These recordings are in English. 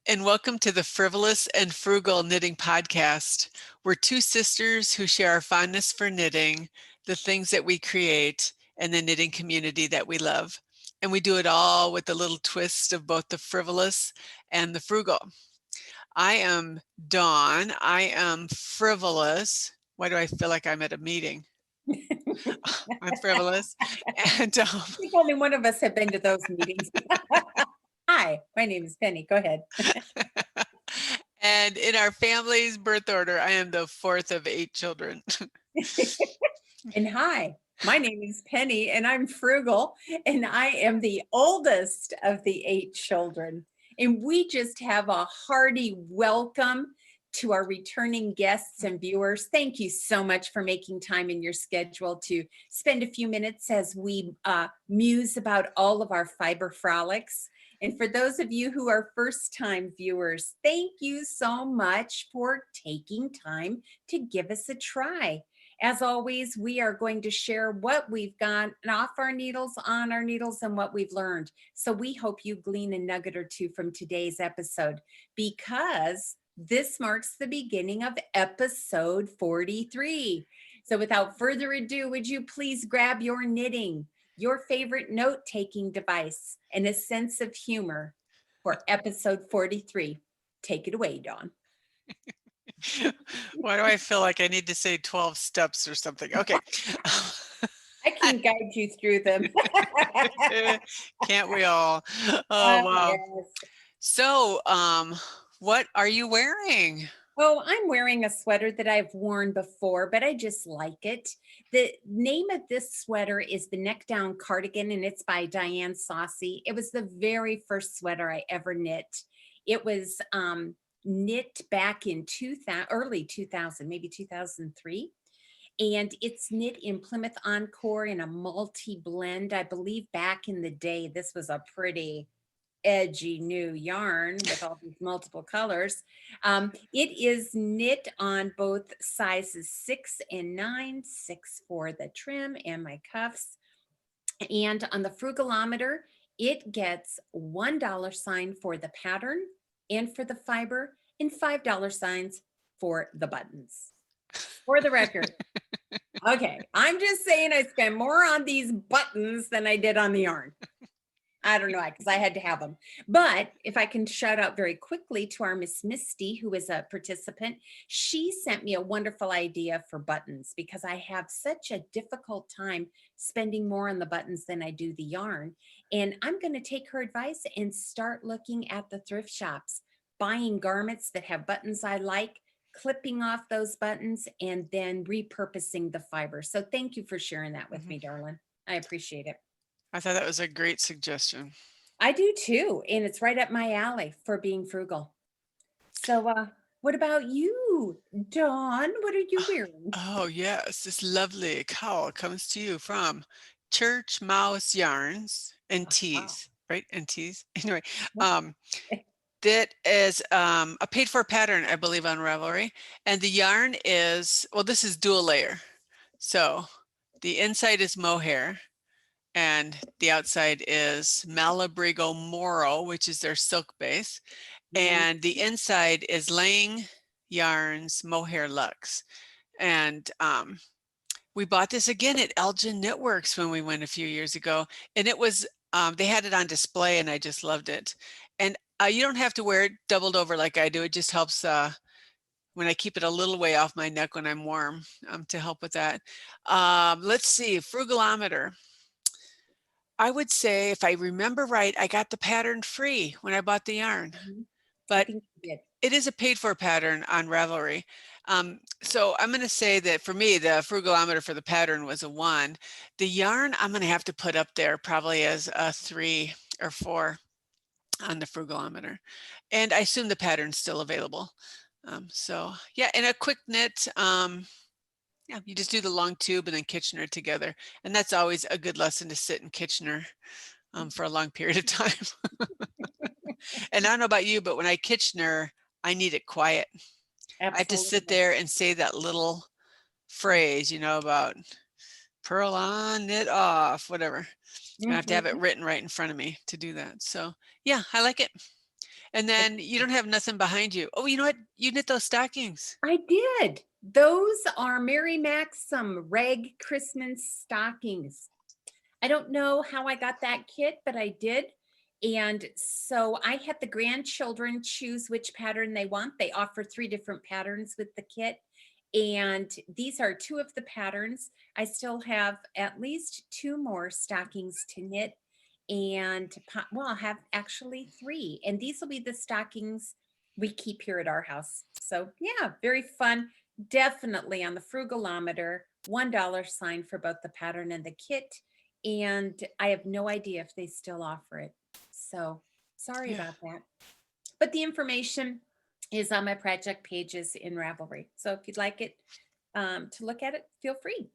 and welcome to the Frivolous and Frugal Knitting Podcast. We're two sisters who share our fondness for knitting, the things that we create, and the knitting community that we love. And we do it all with a little twist of both the frivolous and the frugal. I am Dawn. I am frivolous. Why do I feel like I'm at a meeting? I'm frivolous. And I think only one of us have been to those meetings. Hi, my name is Penny. Go ahead. and in our family's birth order, I am the fourth of 8 children. And hi, my name is Penny, and I'm frugal, and I am the oldest of the 8 children. And we just have a hearty welcome to our returning guests and viewers. Thank you so much for making time in your schedule to spend a few minutes as we muse about all of our fiber frolics. And for those of you who are first-time viewers, thank you so much for taking time to give us a try. As always, we are going to share what we've got off our needles, on our needles, and what we've learned. So we hope you glean a nugget or two from today's episode, because this marks the beginning of episode 43. So without further ado, would you please grab your knitting, your favorite note-taking device, and a sense of humor for episode 43. Take it away, Dawn. Why do I feel like I need to say 12 steps or something? Okay. I can guide you through them. Can't we all? Oh, wow. Yes. So, what are you wearing? Oh, I'm wearing a sweater that I've worn before, but I just like it. The name of this sweater is the Neck Down Cardigan, and it's by Diane Soucy. It was the very first sweater I ever knit. It was knit back in early 2000, maybe 2003. And it's knit in Plymouth Encore in a multi-blend. I believe back in the day, this was a pretty edgy new yarn with all these multiple colors. It is knit on both sizes 6 and 9, 6 for the trim and my cuffs. And on the frugalometer, it gets $1 sign for the pattern and for the fiber, and $5 signs for the buttons. For the record. Okay, I'm just saying I spent more on these buttons than I did on the yarn. I don't know why, because I had to have them. But if I can shout out very quickly to our Miss Misty, who is a participant, she sent me a wonderful idea for buttons, because I have such a difficult time spending more on the buttons than I do the yarn. And I'm going to take her advice and start looking at the thrift shops, buying garments that have buttons I like, clipping off those buttons, and then repurposing the fiber. So thank you for sharing that with me, darling. I appreciate it. I thought that was a great suggestion. I do too, and it's right up my alley for being frugal. So what about you, Dawn? What are you wearing? Oh, yes, this lovely cowl comes to you from Churchmouse Yarns and Tees, right? And Tees. Anyway, that is a paid-for pattern, I believe, on Ravelry. And the yarn is, well, this is dual layer. So the inside is mohair, and the outside is Malabrigo Moro, which is their silk base. And the inside is Lang Yarns Mohair Luxe. And we bought this again at Elgin Knitworks when we went a few years ago. And it was, they had it on display, and I just loved it. And you don't have to wear it doubled over like I do. It just helps when I keep it a little way off my neck when I'm warm, to help with that. Let's see, frugalometer. I would say, if I remember right, I got the pattern free when I bought the yarn, but it is a paid-for pattern on Ravelry. So I'm going to say that for me, the frugalometer for the pattern was a 1. The yarn, I'm going to have to put up there probably as a 3 or 4 on the frugalometer. And I assume the pattern's still available. So yeah, and a quick knit, yeah, you just do the long tube and then Kitchener together. And that's always a good lesson, to sit in Kitchener for a long period of time. And I don't know about you, but when I Kitchener, I need it quiet. Absolutely. I have to sit there and say that little phrase, you know, about purl on, knit off, whatever. I have to have it written right in front of me to do that. So yeah, I like it. And then you don't have nothing behind you. Oh, you know what? You knit those stockings. I did. Those are Mary Maxim Ragg Christmas stockings. I don't know how I got that kit, but I did. And so I had the grandchildren choose which pattern they want. They offer 3 different patterns with the kit. And these are 2 of the patterns. I still have at least 2 more stockings to knit. And well, I'll have actually 3. And these will be the stockings we keep here at our house. So yeah, very fun. Definitely on the Frugalometer, $1 sign for both the pattern and the kit. And I have no idea if they still offer it. So sorry about that. But the information is on my project pages in Ravelry. So if you'd like it to look at it, feel free.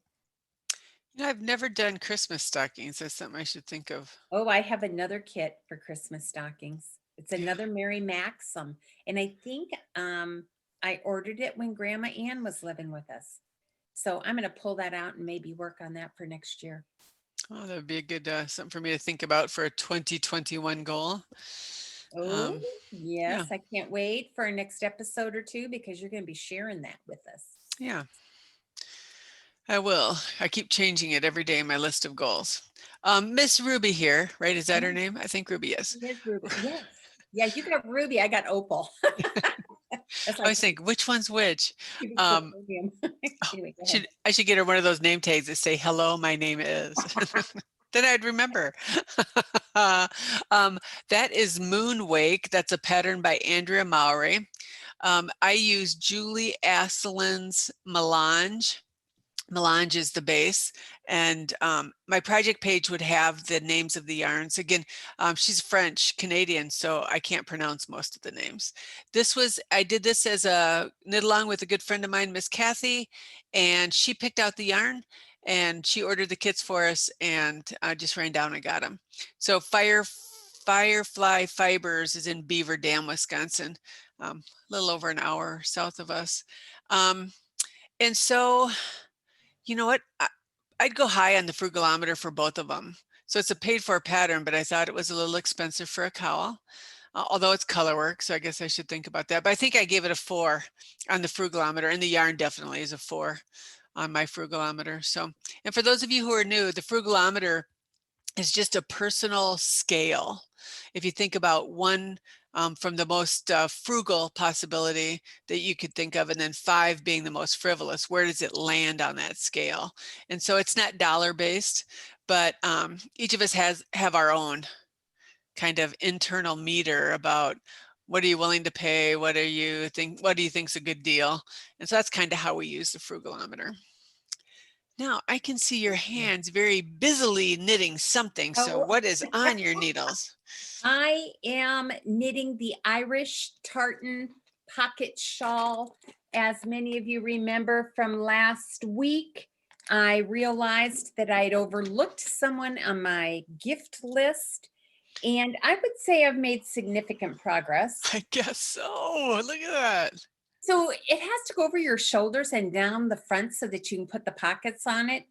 You know, I've never done Christmas stockings. That's something I should think of. Oh, I have another kit for Christmas stockings. It's another Mary Maxim. And I think I ordered it when Grandma Ann was living with us. So I'm going to pull that out and maybe work on that for next year. Oh, that would be a good something for me to think about for a 2021 goal. Oh, yes. I can't wait for our next episode or 2 because you're going to be sharing that with us. Yeah, I will. I keep changing it every day in my list of goals. Miss Ruby here, right? Is that her name? I think Ruby is. It is Ruby. Yes. Yeah, you got Ruby. I got Opal. I always think, which one's which? Anyway, I should get her one of those name tags that say, hello, my name is. Then I'd remember. That is Moonwake. That's a pattern by Andrea Mowery. I use Julie Asselin's Melange. Melange is the base, and my project page would have the names of the yarns. Again, she's French Canadian, so I can't pronounce most of the names. I did this as a knit along with a good friend of mine, Miss Kathy, and she picked out the yarn and she ordered the kits for us, and I just ran down and got them. So Firefly Fibers is in Beaver Dam, Wisconsin, a little over an hour south of us. And so, you know what? I'd go high on the Frugalometer for both of them. So it's a paid for pattern, but I thought it was a little expensive for a cowl, although it's color work. So I guess I should think about that. But I think I gave it a 4 on the Frugalometer, and the yarn definitely is a 4 on my Frugalometer. So, and for those of you who are new, the Frugalometer is just a personal scale. If you think about one from the most frugal possibility that you could think of, and then 5 being the most frivolous, where does it land on that scale? And so it's not dollar based, but each of us have our own kind of internal meter about what are you willing to pay? What do you think is a good deal? And so that's kind of how we use the Frugalometer. Now I can see your hands very busily knitting something. So what is on your needles? I am knitting the Irish tartan pocket shawl. As many of you remember from last week, I realized that I'd overlooked someone on my gift list, and I would say I've made significant progress. I guess so. Look at that. So it has to go over your shoulders and down the front so that you can put the pockets on it.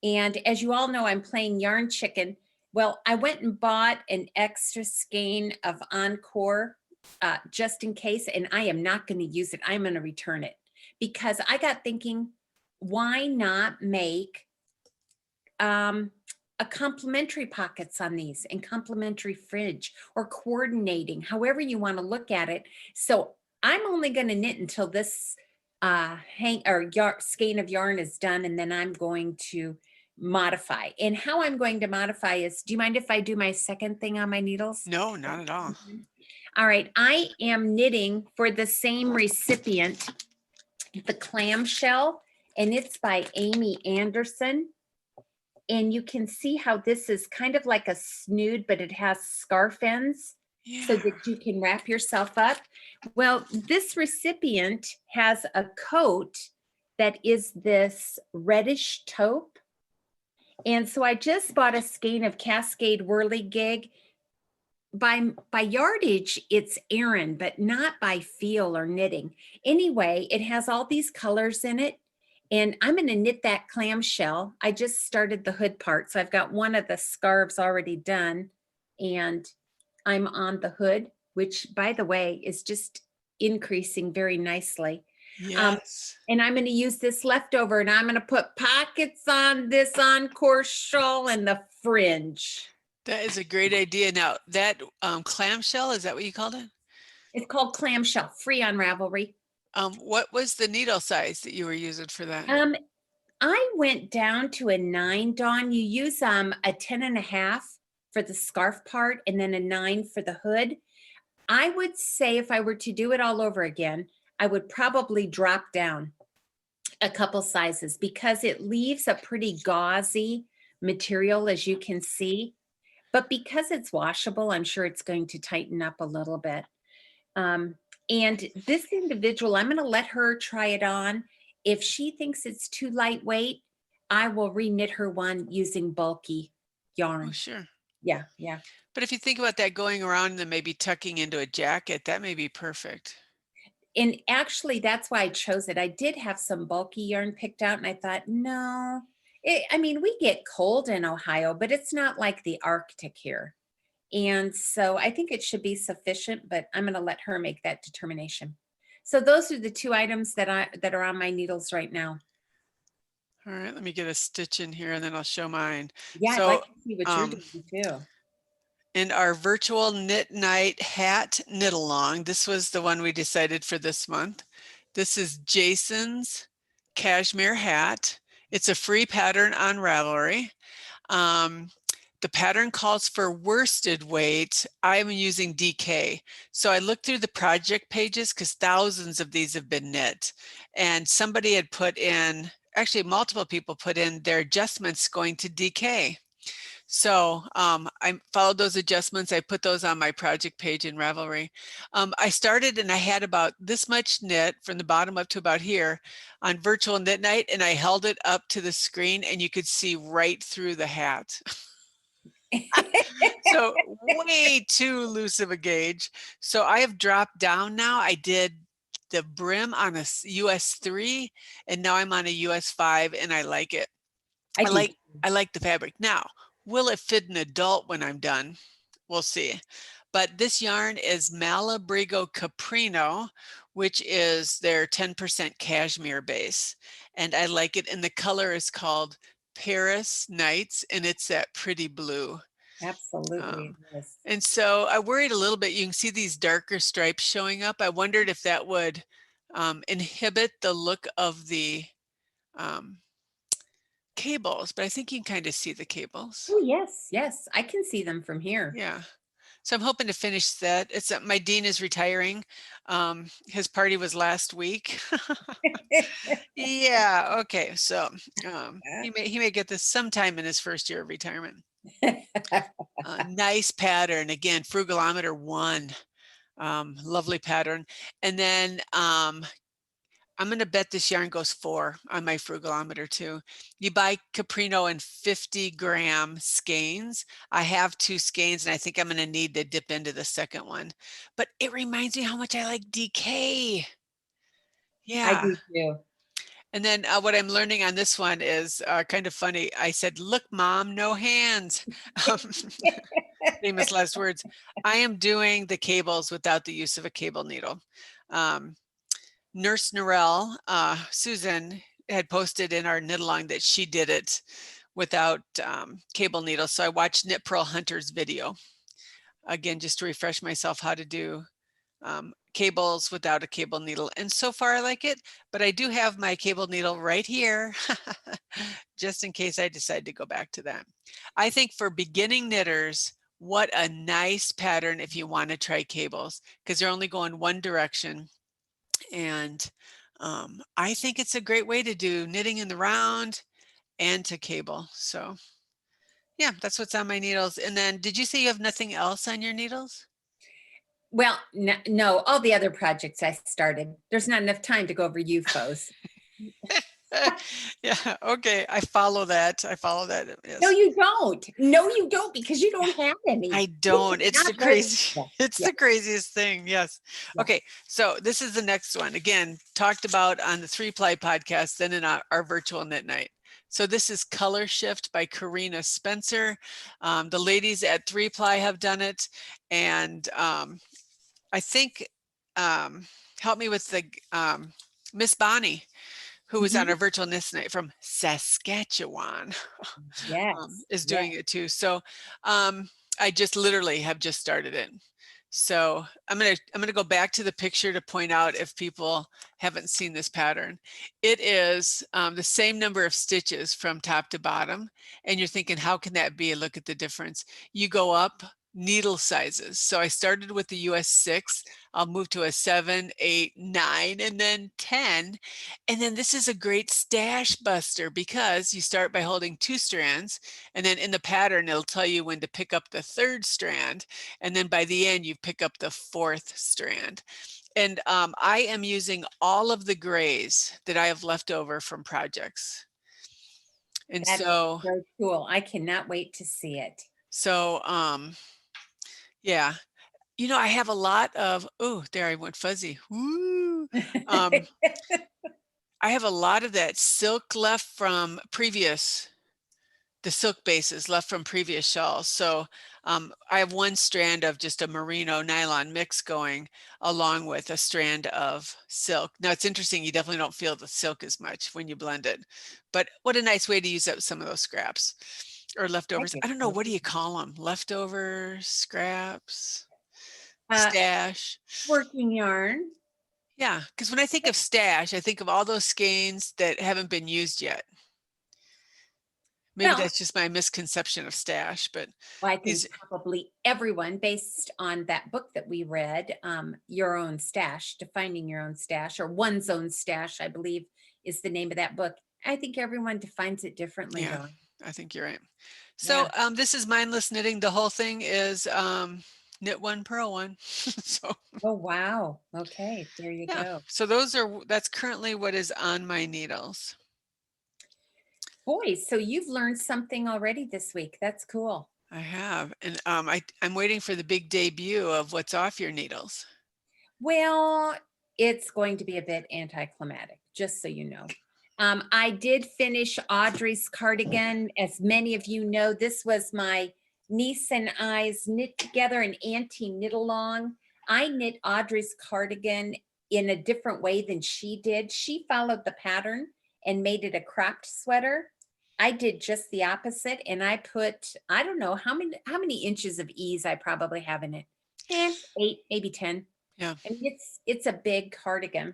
And as you all know, I'm playing yarn chicken. Well, I went and bought an extra skein of Encore just in case, and I am not going to use it. I'm going to return it because I got thinking, why not make a complimentary pockets on these and complimentary fridge or coordinating, however you want to look at it. So I'm only going to knit until this skein of yarn is done, and then I'm going to modify. And how I'm going to modify is, do you mind if I do my second thing on my needles? No, not at all. All right. I am knitting for the same recipient, the Clamshell, and it's by Amy Anderson. And you can see how this is kind of like a snood, but it has scarf ends so that you can wrap yourself up. Well, this recipient has a coat that is this reddish taupe. And so I just bought a skein of Cascade Whirligig. By yardage, it's aran, but not by feel or knitting. Anyway, it has all these colors in it. And I'm going to knit that clamshell. I just started the hood part. So I've got one of the scarves already done. And I'm on the hood. which by the way, is just increasing very nicely. Yes. And I'm going to use this leftover and I'm going to put pockets on this Encore shawl and the fringe. That is a great idea. Now that clamshell, is that what you called it? It's called Clamshell, free on Ravelry. What was the needle size that you were using for that? I went down to a 9, Dawn. You use a 10.5 for the scarf part and then a 9 for the hood. I would say if I were to do it all over again, I would probably drop down a couple sizes because it leaves a pretty gauzy material, as you can see. But because it's washable, I'm sure it's going to tighten up a little bit. And this individual, I'm going to let her try it on. If she thinks it's too lightweight, I will reknit her one using bulky yarn. Oh, sure. Yeah, yeah. But if you think about that going around and then maybe tucking into a jacket, that may be perfect. And actually, that's why I chose it. I did have some bulky yarn picked out, and I thought, no. I mean, we get cold in Ohio, but it's not like the Arctic here. And so I think it should be sufficient, but I'm going to let her make that determination. So those are the 2 items that are on my needles right now. All right, let me get a stitch in here and then I'll show mine. Yeah, So, I'd like to see what you're doing too. In our virtual knit night hat knit along, this was the one we decided for this month. This is Jason's Cashmere Hat. It's a free pattern on Ravelry. The pattern calls for worsted weight. I'm using DK. So I looked through the project pages because thousands of these have been knit. And somebody had put in, actually multiple people put in their adjustments going to DK. So I followed those adjustments. I put those on my project page in Ravelry. I started and I had about this much knit from the bottom up to about here on virtual knit night, and I held it up to the screen and you could see right through the hat. So way too loose of a gauge. So I have dropped down now. I did the brim on a US 3 and now I'm on a US 5 and I like it. I like the fabric. Now, will it fit an adult when I'm done? We'll see. But this yarn is Malabrigo Caprino, which is their 10% cashmere base. And I like it. And the color is called Paris Nights, and it's that pretty blue. Absolutely. And so I worried a little bit. You can see these darker stripes showing up. I wondered if that would inhibit the look of the cables, but I think you can kind of see the cables. Oh, yes, yes. I can see them from here. Yeah. So I'm hoping to finish that. It's my dean is retiring. His party was last week. Yeah. Okay. So he may get this sometime in his first year of retirement. Nice pattern. Again, Frugalometer 1. Lovely pattern. And then I'm going to bet this yarn goes 4 on my Frugalometer too. You buy Caprino in 50-gram skeins. I have 2 skeins and I think I'm going to need to dip into the second one. But it reminds me how much I like DK. Yeah. I do too. And then what I'm learning on this one is kind of funny. I said, look, Mom, no hands. Famous last words. I am doing the cables without the use of a cable needle. Nurse Norell, Susan, had posted in our knit along that she did it without cable needles. So I watched Knit Pearl Hunter's video. Again, just to refresh myself how to do cables without a cable needle. And so far I like it, but I do have my cable needle right here, just in case I decide to go back to that. I think for beginning knitters, what a nice pattern if you want to try cables, because they're only going one direction. And I think it's a great way to do knitting in the round and to cable. So yeah, that's what's on my needles. And then did you say you have nothing else on your needles? Well, no, all the other projects I started, there's not enough time to go over UFOs. Yeah, okay, I follow that. I follow that. Yes. No, you don't. No, you don't, because you don't have any. I don't. It's the crazy. It's Yeah. the craziest thing. Yes. Yeah. Okay. So this is the next one. Again, talked about on the 3-ply podcast, then in our virtual knit night. So this is Colorshift by Carina Spencer. The ladies at 3-ply have done it, and I think, help me with the, Miss Bonnie, who was on Mhm. our virtual knit night from Saskatchewan, Yes, is yes. doing it too. So, I just literally have just started it. So I'm gonna go back to the picture to point out if people haven't seen this pattern. It is the same number of stitches from top to bottom, and you're thinking, how can that be? Look at the difference. You go up needle sizes. So I started with the US 6. I'll move to a 7, 8, 9, and then 10. And then this is a great stash buster because you start by holding 2 strands, and then in the pattern it'll tell you when to pick up the 3rd strand, and then by the end you pick up the 4th strand. And I am using all of the grays that I have left over from projects. And That is so, so cool. I cannot wait to see it. so yeah, you know, I have a lot of, oh, there I went fuzzy. Woo. Um, I have a lot of that silk left from the silk bases left from previous shawls. So I have 1 strand of just a merino nylon mix going along with a strand of silk. Now it's interesting, you definitely don't feel the silk as much when you blend it, but what a nice way to use up some of those scraps or I leftovers. get I don't know, what do totally. you call them? Leftovers, scraps, Uh, stash. Working yarn. Yeah, because when I think of stash, I think of all those skeins that haven't been used yet. Maybe Well, that's just my misconception of stash, but I think these, probably everyone, based on that book that we read, Your Own Stash, Defining Your Own Stash, or One's Own Stash, I believe is the name of that book. I think everyone defines it differently, yeah, Dawn. I think you're right. So Yeah. this is mindless knitting. The whole thing is knit one, purl one. So Oh, wow. Okay, there you yeah, go. so that's currently what is on my needles. Boy, so you've learned something already this week. That's cool. I have, and I'm waiting for the big debut of what's off your needles. Well, it's going to be a bit anticlimactic, just so you know. I did finish Audrey's cardigan. As many of you know, this was my niece and I's knit together an auntie knit along. I knit Audrey's cardigan in a different way than she did. She followed the pattern and made it a cropped sweater. I did just the opposite, and I put, I don't know how many inches of ease I probably have in it. 8, maybe 10. Yeah. I mean, it's a big cardigan.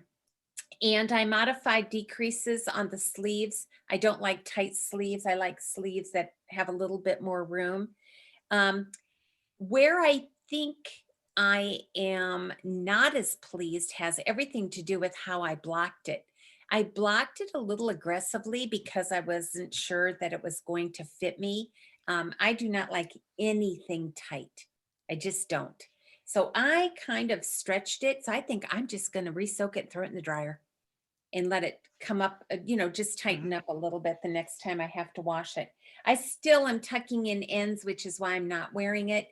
And I modified decreases on the sleeves. I don't like tight sleeves. I like sleeves that have a little bit more room. Um, where I think I am not as pleased has everything to do with how I blocked it. I blocked it a little aggressively because I wasn't sure that it was going to fit me. I do not like anything tight. I just don't. So I kind of stretched it. So I think I'm just going to re-soak it, throw it in the dryer and let it come up, just tighten up a little bit the next time I have to wash it. I still am tucking in ends, which is why I'm not wearing it.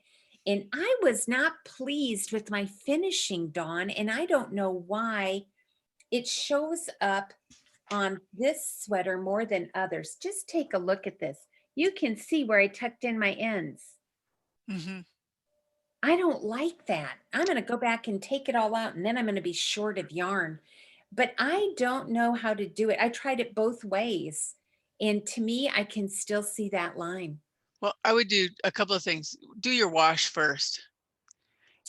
And I was not pleased with my finishing, Dawn, and I don't know why. It shows up on this sweater more than others. Just take a look at this. You can see where I tucked in my ends. Mm-hmm. I don't like that. I'm going to go back and take it all out, and then I'm going to be short of yarn. But I don't know how to do it. I tried it both ways. And to me, I can still see that line. Well, I would do a couple of things. Do your wash first,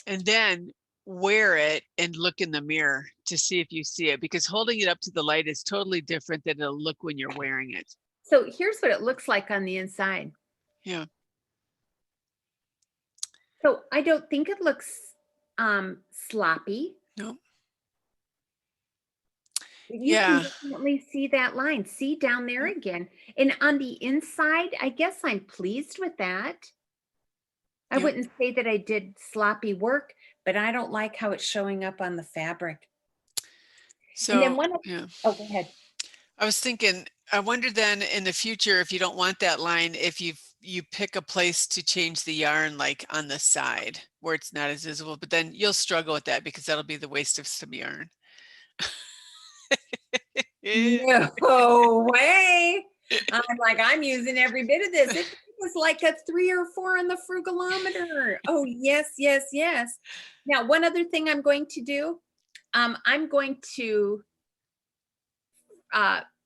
and then wear it and look in the mirror to see if you see it, because holding it up to the light is totally different than it'll look when you're wearing it. So here's what it looks like on the inside. Yeah. So I don't think it looks sloppy. No. You can Yeah. definitely see that line. See down there again. And on the inside, I guess I'm pleased with that. I Yeah. wouldn't say that I did sloppy work, but I don't like how it's showing up on the fabric. And then So, yeah. oh, go ahead. I was thinking, I wonder then in the future, if you don't want that line, if you pick a place to change the yarn, like on the side where it's not as visible, but then you'll struggle with that because that'll be the waste of some yarn. No way. I'm using every bit of this. It was like a 3 or 4 on the frugalometer. Oh, yes, yes, yes. Now, one other thing I'm going to do, I'm going to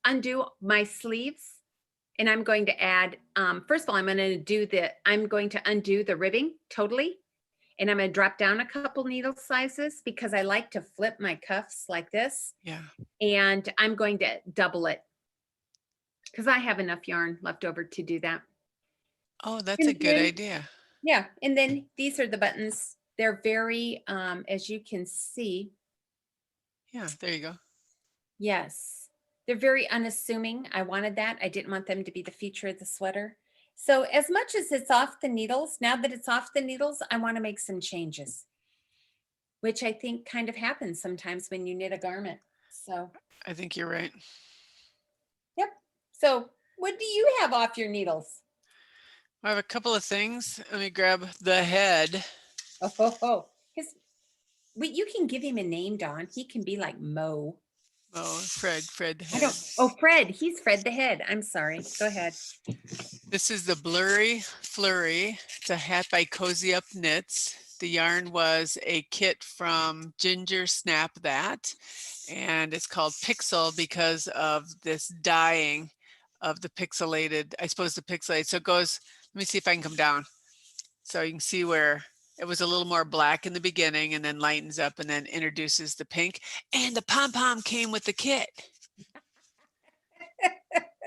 undo my sleeves, and I'm going to add, first of all, I'm going to undo the ribbing totally. And I'm going to drop down a couple needle sizes because I like to flip my cuffs like this. Yeah. And I'm going to double it because I have enough yarn left over to do that. Oh, that's a good idea. Yeah. And then these are the buttons. They're very, as you can see. Yeah, there you go. Yes. They're very unassuming. I wanted that. I didn't want them to be the feature of the sweater. So as much as it's off the needles, now that it's off the needles, I want to make some changes, which I think kind of happens sometimes when you knit a garment. So I think you're right. yep. So what do you have off your needles? I have a couple of things. Let me grab the head. Oh. You can give him a name, Dawn. He can be like Mo. Oh, Fred I head. don't. Oh, Fred. He's Fred the head. I'm sorry. Go ahead. This is the Blurry Flurry. It's a hat by Cozy Up Knits. The yarn was a kit from Ginger Snap That, and it's called Pixel because of this dyeing of the pixelated, I suppose the pixelated. So it goes, let me see if I can come down. So you can see where it was a little more black in the beginning and then lightens up and then introduces the pink. And the pom-pom came with the kit.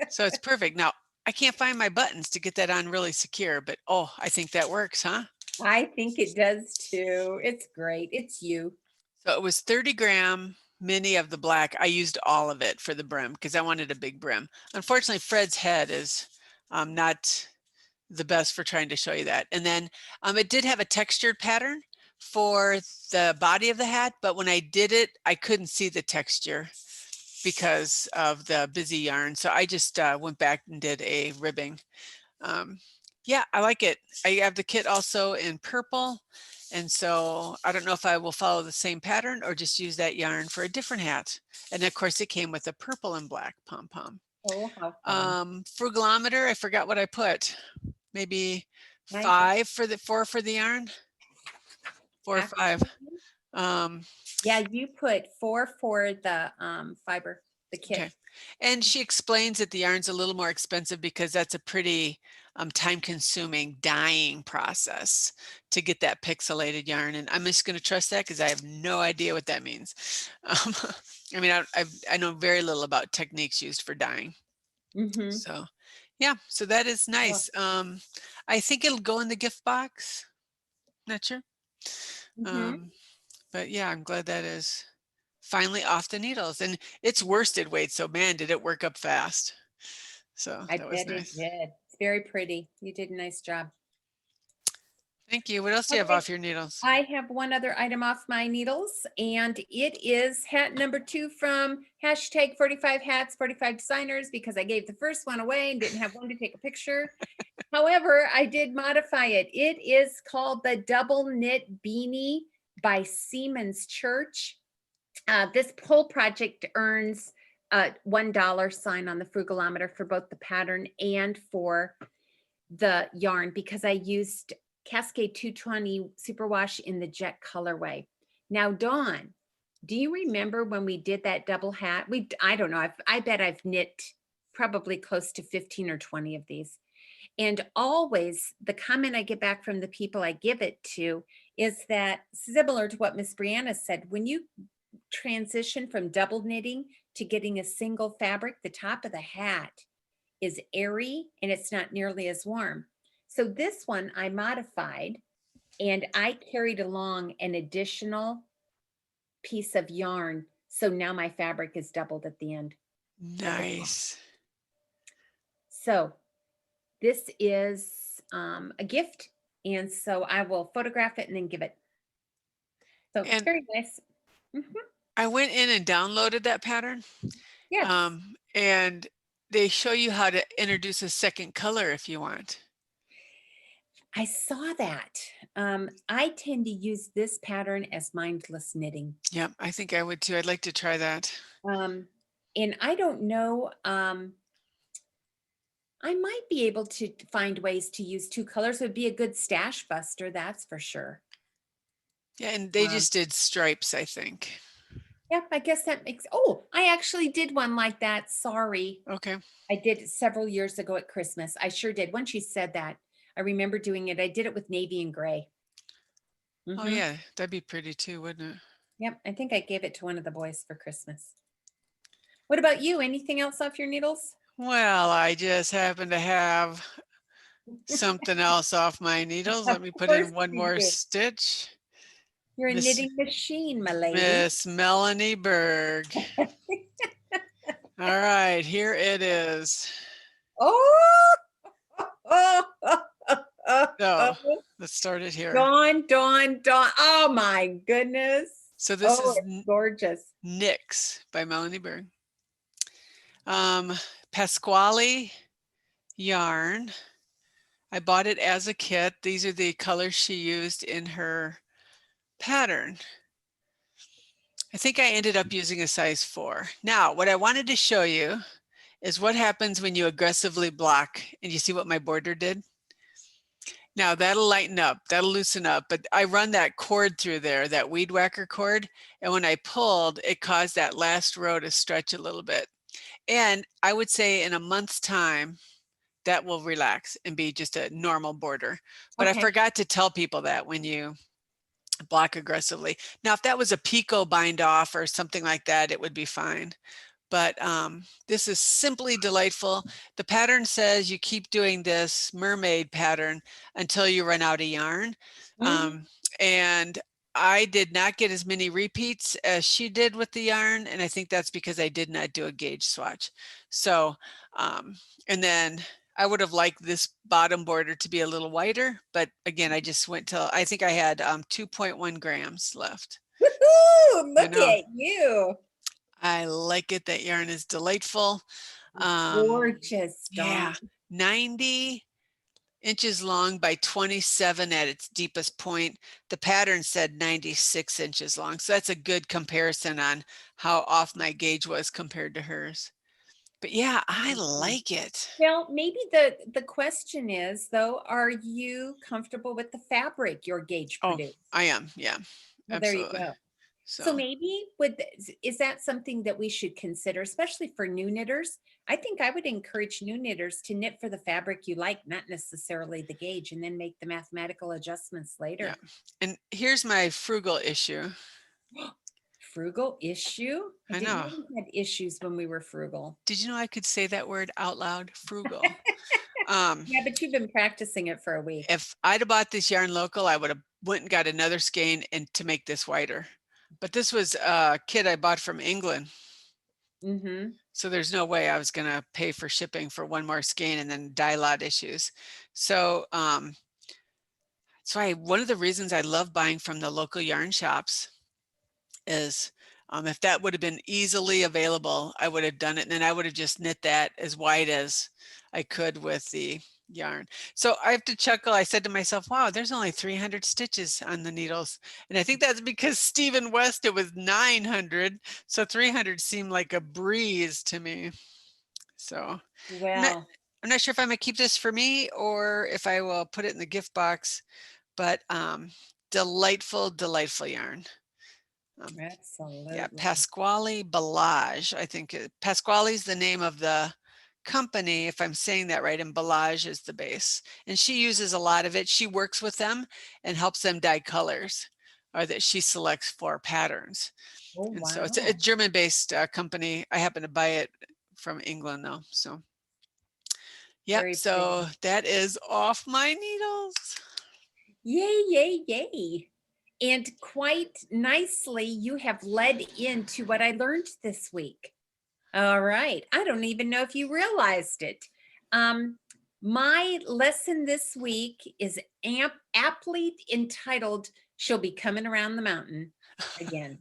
So it's perfect. Now, I can't find my buttons to get that on really secure, but oh, I think that works, huh? I think it does too. It's great. It's you. So it was 30-gram mini of the black. I used all of it for the brim because I wanted a big brim. Unfortunately, Fred's head is not the best for trying to show you that. And then it did have a textured pattern for the body of the hat, but when I did it, I couldn't see the texture because of the busy yarn. So I just went back and did a ribbing. Yeah, I like it. I have the kit also in purple. And so I don't know if I will follow the same pattern or just use that yarn for a different hat. And of course it came with a purple and black pom-pom. Oh, how fun. Frugalometer, I forgot what I put. Maybe Nice. 5 for the 4 for the yarn. 4 or 5. Yeah, you put 4 for the fiber, the kit. Okay. And she explains that the yarn's a little more expensive because that's a pretty time-consuming dyeing process to get that pixelated yarn. And I'm just going to trust that because I have no idea what that means. I mean, I know very little about techniques used for dyeing. So yeah, so that is nice. I think it'll go in the gift box. Not sure. But yeah, I'm glad that is finally off the needles, and it's worsted weight, so man, did it work up fast. So that was nice. It did. It's very pretty. You did a nice job. Thank you. What else do you have off your needles? I have one other item off my needles, and it is hat number 2 from hashtag 45 hats, 45 designers, because I gave the first one away and didn't have one to take a picture. However, I did modify it. It is called the Double Knit Beanie by Seaman's Church. This whole project earns a $1 sign on the frugalometer for both the pattern and for the yarn because I used Cascade 220 Superwash in the jet colorway. Now, Dawn, do you remember when we did that double hat? I don't know. I bet I've knit probably close to 15 or 20 of these. And always the comment I get back from the people I give it to is that, similar to what Miss Brianna said, when you transition from double knitting to getting a single fabric, the top of the hat is airy and it's not nearly as warm. So this one I modified and I carried along an additional piece of yarn. So now my fabric is doubled at the end. Nice. So this is a gift. And so I will photograph it and then give it. So it's very nice. I went in and downloaded that pattern. Yeah. And they show you how to introduce a second color if you want. I saw that. I tend to use this pattern as mindless knitting. Yep, I think I would too. I'd like to try that. And I don't know. I might be able to find ways to use 2 colors. It would be a good stash buster, that's for sure. Yeah, and they Um, just did stripes, I think. Yep, I guess that makes, oh, I actually did one like that. Sorry. Okay. I did it several years ago at Christmas. I sure did. Once you said that, I remember doing it. I did it with navy and gray. Oh Mm-hmm. yeah, that'd be pretty too, wouldn't it? Yep, I think I gave it to one of the boys for Christmas. What about you? Anything else off your needles? Well, I just happen to have something else off my needles. Of Let me put course in one you more do. stitch. You're a Miss knitting machine, my lady. Miss Melanie Berg. All right, here it is. Oh, oh, So let's start it here. Dawn, Dawn, Dawn. Oh my goodness. So this Oh, is it's gorgeous. Nixe by Melanie Berg. Pasquale yarn. I bought it as a kit. These are the colors she used in her pattern. I think I ended up using a size 4. Now, what I wanted to show you is what happens when you aggressively block, and you see what my border did? Now that'll lighten up, that'll loosen up, but I run that cord through there, that weed whacker cord, and when I pulled, it caused that last row to stretch a little bit. And I would say in a month's time, that will relax and be just a normal border. But I Okay. forgot to tell people that when you block aggressively. Now, if that was a picot bind off or something like that, it would be fine. But this is simply delightful. The pattern says you keep doing this mermaid pattern until you run out of yarn. Mhm. And I did not get as many repeats as she did with the yarn. And I think that's because I did not do a gauge swatch. So, and then I would have liked this bottom border to be a little whiter, but again, I just went till, I think I had 2.1 grams left. Woohoo! I Look know. at you. I like it. That yarn is delightful. Gorgeous, Dawn. Yeah, 90 inches long by 27 at its deepest point. The pattern said 96 inches long. So that's a good comparison on how off my gauge was compared to hers. But yeah, I like it. Well, maybe the question is though, are you comfortable with the fabric your gauge Oh, produced? I am. Yeah, Well, there you absolutely. go. So So maybe is that something that we should consider, especially for new knitters? I think I would encourage new knitters to knit for the fabric you like, not necessarily the gauge, and then make the mathematical adjustments yeah. later. And here's my frugal issue. Frugal issue? I I didn't know. know we had issues when we were frugal. Did you know I could say that word out loud? Frugal. Um, Yeah, but you've been practicing it for a week. If I'd have bought this yarn local, I would have went and got another skein and to make this wider. But this was a kit I bought from England. Mm-hmm. So there's no way I was going to pay for shipping for one more skein and then dye lot issues. So one of the reasons I love buying from the local yarn shops is if that would have been easily available, I would have done it. And then I would have just knit that as wide as I could with the yarn. So I have to chuckle. I said to myself, wow, there's only 300 stitches on the needles. And I think that's because Stephen West, it was 900. So 300 seemed like a breeze to me. So Well, I'm not sure if I'm gonna keep this for me or if I will put it in the gift box, but delightful, delightful yarn. Yeah, absolutely. Pasquale Balage, I think. Pasquale is the name of the company, if I'm saying that right, and Balage is the base. And she uses a lot of it. She works with them and helps them dye colors, or that she selects for patterns. Oh, And so it's a wow. German-based company. I happen to buy it from England though. So yeah, Very pretty. so that is off my needles. Yay, yay, yay. And quite nicely, you have led into what I learned this week. All right. I don't even know if you realized it. My lesson this week is aptly entitled, She'll Be Coming Around the Mountain Again.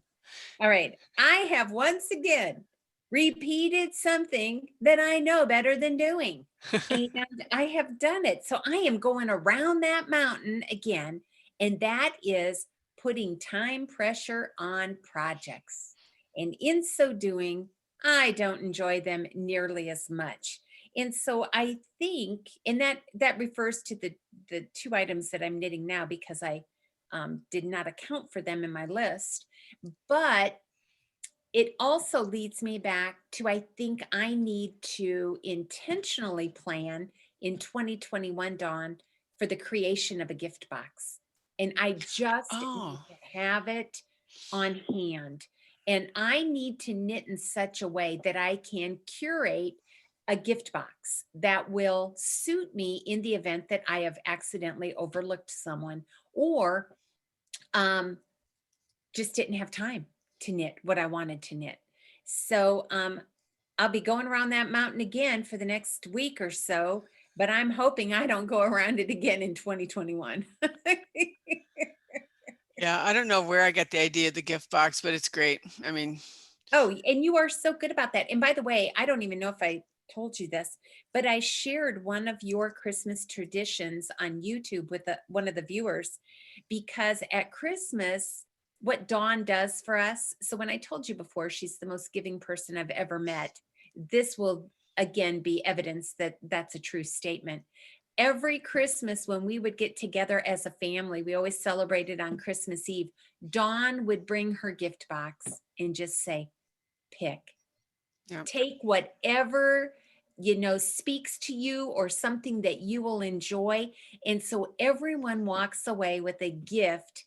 All right. I have once again repeated something that I know better than doing. And I have done it. So I am going around that mountain again. And that is putting time pressure on projects. And in so doing, I don't enjoy them nearly as much. And so I think, and that refers to the two items that I'm knitting now, because I did not account for them in my list. But it also leads me back to, I think I need to intentionally plan in 2021, Dawn, for the creation of a gift box. And I just need Oh, to have it on hand. And I need to knit in such a way that I can curate a gift box that will suit me in the event that I have accidentally overlooked someone, or just didn't have time to knit what I wanted to knit. So I'll be going around that mountain again for the next week or so, but I'm hoping I don't go around it again in 2021. yeah. I don't know where I got the idea of the gift box, but it's great. I mean, Oh, and you are so good about that. And by the way, I don't even know if I told you this, but I shared one of your Christmas traditions on YouTube with one of the viewers, because at Christmas, what Dawn does for us. So when I told you before, she's the most giving person I've ever met. This will again be evidence that that's a true statement. Every Christmas, when we would get together as a family, we always celebrated on Christmas Eve. Dawn would bring her gift box and just say, pick. yeah. Take whatever speaks to you or something that you will enjoy. And so everyone walks away with a gift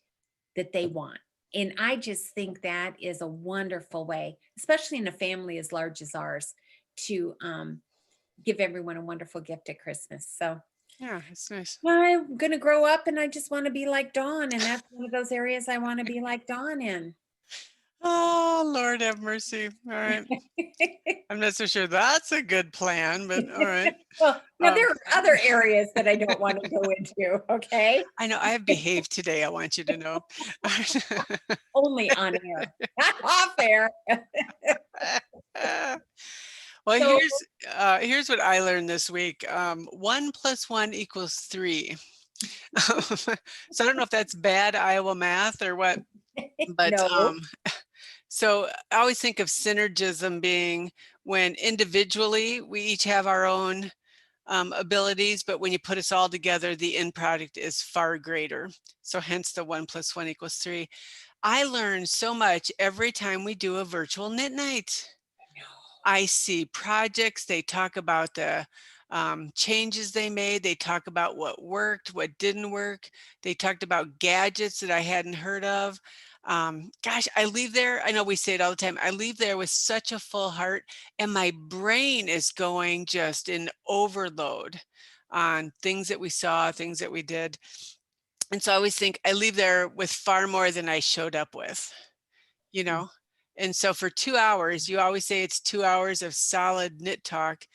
that they want. And I just think that is a wonderful way, especially in a family as large as ours, to give everyone a wonderful gift at Christmas. So Yeah, it's nice. I'm going to grow up and I just want to be like Dawn. And that's one of those areas I want to be like Dawn in. Oh, Lord have mercy. All right. I'm not so sure that's a good plan, but all right. Well, now Um, there are other areas that I don't want to go into. Okay. I know I have behaved today. I want you to know. Only on air, not off air. Well, So, here's what I learned this week. 1 + 1 = 3. So I don't know if that's bad Iowa math or what, but no. so I always think of synergism being when individually we each have our own abilities, but when you put us all together, the end product is far greater. So hence the 1 + 1 = 3. I learn so much every time we do a virtual knit night. I see projects, they talk about the changes they made. They talk about what worked, what didn't work. They talked about gadgets that I hadn't heard of. Gosh, I leave there, I know we say it all the time, I leave there with such a full heart and my brain is going just in overload on things that we saw, things that we did. And so I always think I leave there with far more than I showed up with, you know? And so for 2 hours, you always say it's 2 hours of solid knit talk.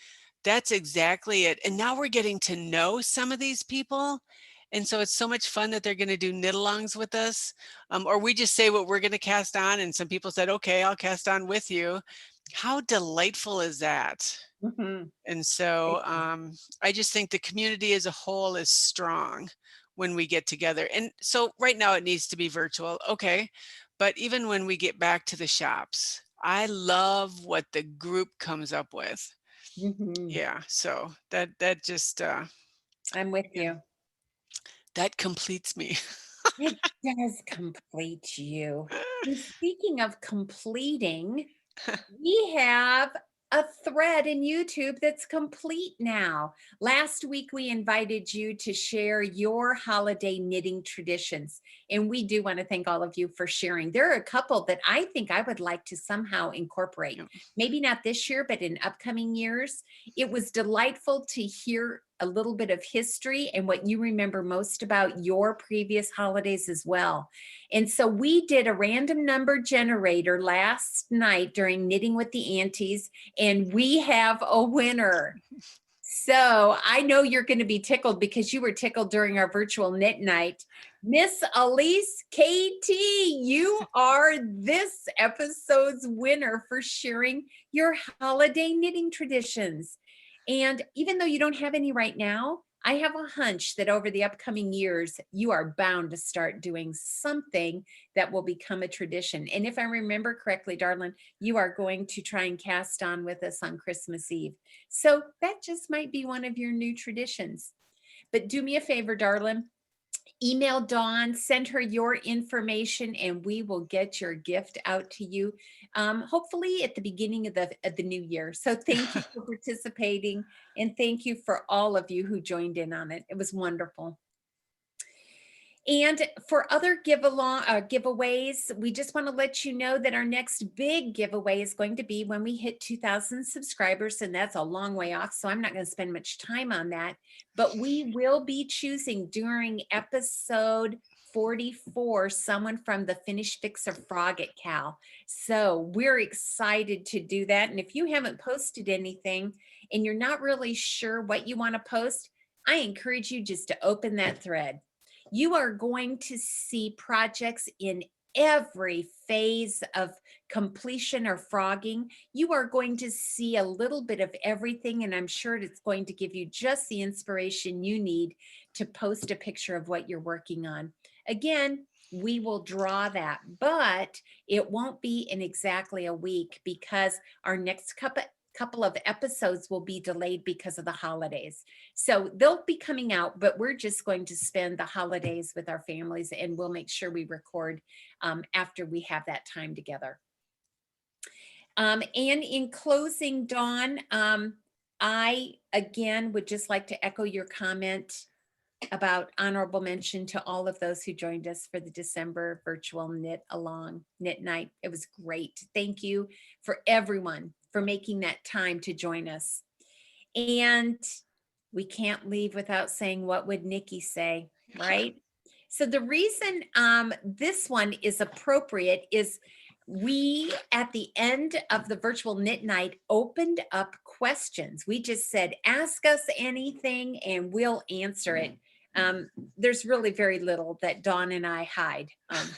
That's exactly it. And now we're getting to know some of these people. And so it's so much fun that they're going to do knit alongs with us. Or we just say what we're going to cast on. And some people said, okay, I'll cast on with you. How delightful is that? Mhm. And so I just think the community as a whole is strong when we get together. And so right now it needs to be virtual. Okay. But even when we get back to the shops, I love what the group comes up with. Mhm. Yeah. So that just I'm with you know, you. that completes me. It does complete you. And speaking of completing, we have a thread in YouTube that's complete now. Last week, we invited you to share your holiday knitting traditions. And we do want to thank all of you for sharing. There are a couple that I think I would like to somehow incorporate. Yep. Maybe not this year, but in upcoming years. It was delightful to hear a little bit of history and what you remember most about your previous holidays as well. And so we did a random number generator last night during Knitting with the Aunties, and we have a winner. So I know you're going to be tickled because you were tickled during our virtual knit night. Miss Elise KT, you are this episode's winner for sharing your holiday knitting traditions. And even though you don't have any right now, I have a hunch that over the upcoming years, you are bound to start doing something that will become a tradition. And if I remember correctly, darling, you are going to try and cast on with us on Christmas Eve. So that just might be one of your new traditions. But do me a favor, darling. email Dawn, send her your information, and we will get your gift out to you, hopefully at the beginning of the new year. So thank you for participating, and thank you for all of you who joined in on it. It was wonderful. And for other giveaways, we just want to let you know that our next big giveaway is going to be when we hit 2,000 subscribers, and that's a long way off, so I'm not going to spend much time on that. But we will be choosing during episode 44 someone from the Finish Fixer Frog at Cal. So we're excited to do that. And if you haven't posted anything and you're not really sure what you want to post, I encourage you just to open that thread. You are going to see projects in every phase of completion or frogging. You are going to see a little bit of everything, and I'm sure it's going to give you just the inspiration you need to post a picture of what you're working on. Again, we will draw that, but it won't be in exactly a week because our next couple of episodes will be delayed because of the holidays. So they'll be coming out, but we're just going to spend the holidays with our families, and we'll make sure we record after we have that time together. And in closing, Dawn, I again would just like to echo your comment about honorable mention to all of those who joined us for the December virtual knit night. It was great. Thank you for everyone for making that time to join us. And we can't leave without saying, what would Nikki say, right? So the reason this one is appropriate is we, at the end of the virtual knit night, opened up questions. We just said, ask us anything and we'll answer it. There's really very little that Dawn and I hide,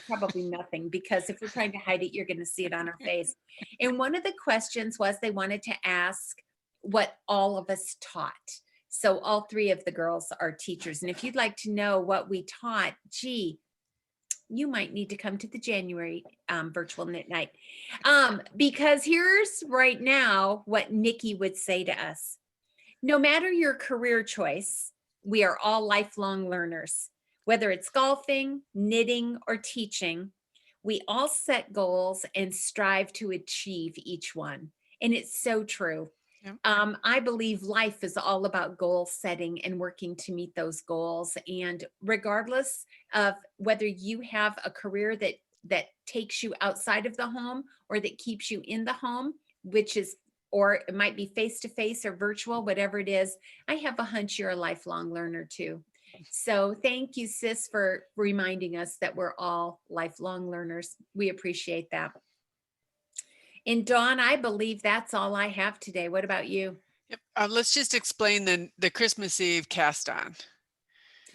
probably nothing, because if we're trying to hide it, you're going to see it on our face. And one of the questions was they wanted to ask what all of us taught. So all three of the girls are teachers. And if you'd like to know what we taught, gee, you might need to come to the January virtual knit night. Because here's right now what Nikki would say to us. No matter your career choice, we are all lifelong learners. Whether it's golfing, knitting, or teaching, we all set goals and strive to achieve each one. And it's so true. Yep. I believe life is all about goal setting and working to meet those goals. And regardless of whether you have a career that takes you outside of the home or that keeps you in the home, or it might be face-to-face or virtual, whatever it is, I have a hunch you're a lifelong learner too. So thank you, sis, for reminding us that we're all lifelong learners. We appreciate that. And Dawn, I believe that's all I have today. What about you? Yep. Let's just explain the Christmas Eve cast on.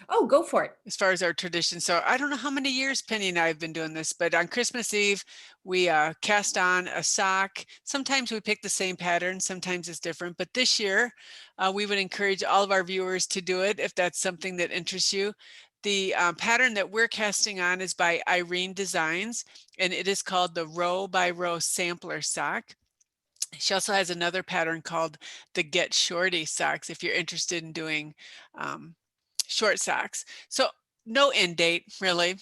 Oh, go for it. As far as our tradition. So I don't know how many years Penny and I have been doing this, but on Christmas Eve, we cast on a sock. Sometimes we pick the same pattern, sometimes it's different, but this year we would encourage all of our viewers to do it if that's something that interests you. The pattern that we're casting on is by Irene Designs, and it is called the Row by Row Sampler Sock. She also has another pattern called the Get Shorty socks if you're interested in doing short socks. So no end date, really.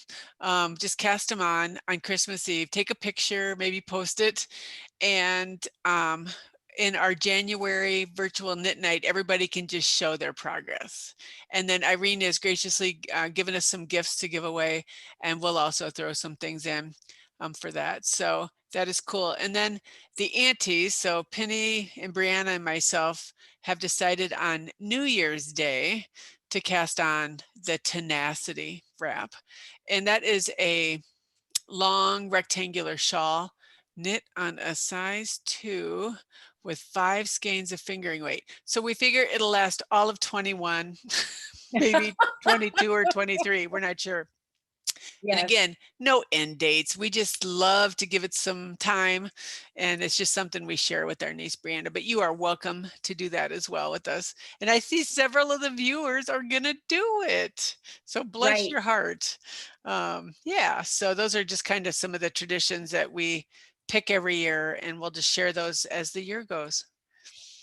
Just cast them on Christmas Eve. Take a picture, maybe post it. And in our January virtual knit night, everybody can just show their progress. And then Irene has graciously given us some gifts to give away, and we'll also throw some things in for that. So that is cool. And then the aunties, so Penny and Brianna and myself have decided on New Year's Day to cast on the Tenacity wrap. And that is a long rectangular shawl knit on a size 2 with 5 skeins of fingering weight. So we figure it'll last all of 21, maybe 22 or 23. We're not sure. Yes. And again, no end dates. We just love to give it some time. And it's just something we share with our niece, Brianna. But you are welcome to do that as well with us. And I see several of the viewers are going to do it. So bless your heart. Yeah, so those are just kind of some of the traditions that we pick every year. And we'll just share those as the year goes.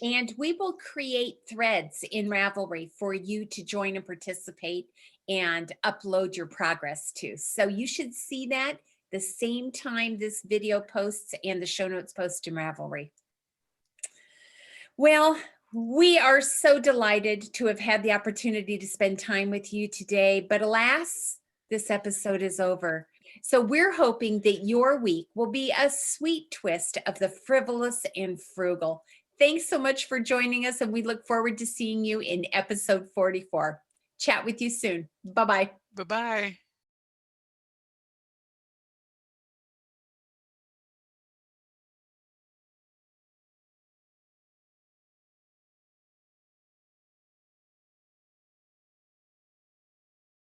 And we will create threads in Ravelry for you to join and participate and upload your progress to. So you should see that the same time this video posts and the show notes post in Ravelry. Well, we are so delighted to have had the opportunity to spend time with you today, but alas, this episode is over. So we're hoping that your week will be a sweet twist of the frivolous and frugal. Thanks so much for joining us, and we look forward to seeing you in episode 44. Chat with you soon. Bye-bye. Bye-bye.